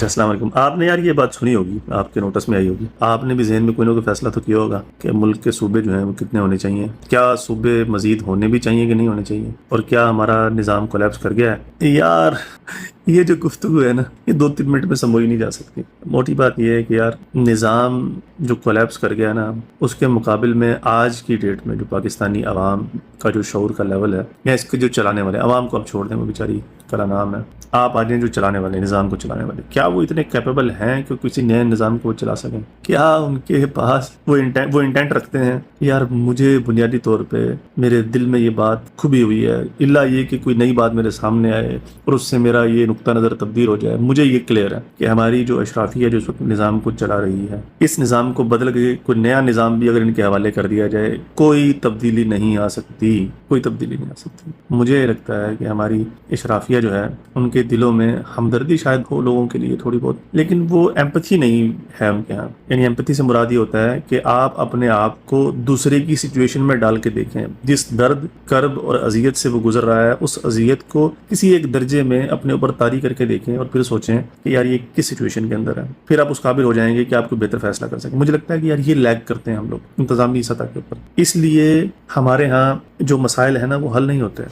اچھا السلام علیکم. آپ نے یار یہ بات سنی ہوگی, آپ کے نوٹس میں آئی ہوگی, آپ نے بھی ذہن میں کوئی نہ کوئی فیصلہ تو کیا ہوگا کہ ملک کے صوبے جو ہیں وہ کتنے ہونے چاہیے, کیا صوبے مزید ہونے بھی چاہیے کہ نہیں ہونے چاہیے, اور کیا ہمارا نظام کولیپس کر گیا ہے. یار یہ جو گفتگو ہے نا, یہ 2-3 منٹ میں سمجھ نہیں جا سکتی. موٹی بات یہ ہے کہ یار نظام جو کولیپس کر گیا نا, اس کے مقابل میں آج کی ڈیٹ میں جو پاکستانی عوام کا جو شعور کا لیول ہے, یا اس کے جو چلانے والے عوام کو اب چھوڑ دیں, وہ بیچاری کا نام ہے, آپ آج جو چلانے والے نظام کو چلانے والے, کیا وہ اتنے کیپیبل ہیں کہ کسی نئے نظام کو چلا سکیں؟ کیا ان کے پاس وہ انٹینٹ رکھتے ہیں؟ یار مجھے بنیادی طور پہ میرے دل میں یہ بات کھبی ہوئی ہے, الا یہ کہ کوئی نئی بات میرے سامنے آئے اور اس سے میرا یہ نقطہ نظر تبدیل ہو جائے. مجھے یہ کلیئر ہے کہ ہماری جو اشرافیہ جو نظام کو چلا رہی ہے, اس نظام کو بدل کے کوئی نیا نظام بھی اگر ان کے حوالے کر دیا جائے, کوئی تبدیلی نہیں آ سکتی, کوئی تبدیلی نہیں آ سکتی. مجھے یہ لگتا ہے کہ ہماری اشرافیہ جو ہے, ان کے دلوں میں ہمدردی شاید ہو لوگوں کے لیے تھوڑی بہت, لیکن وہ ایمپتھی نہیں ہے ان کے یہاں. یعنی ایمپتھی سے مراد یہ ہوتا ہے کہ آپ اپنے آپ کو دوسرے کی سچویشن میں ڈال کے دیکھیں, جس درد کرب اور اذیت سے وہ گزر رہا ہے, اس اذیت کو کسی ایک درجے میں اپنے اوپر طاری کر کے دیکھیں, اور پھر سوچیں کہ یار یہ کس سچویشن کے اندر ہے. پھر آپ اس قابل ہو جائیں گے کہ آپ کو بہتر فیصلہ کر سکیں. مجھے لگتا ہے کہ یار یہ لیگ کرتے ہیں ہم لوگ انتظامی سطح کے اوپر, اس لیے ہمارے ہاں جو مسائل ہیں نا وہ حل نہیں ہوتے.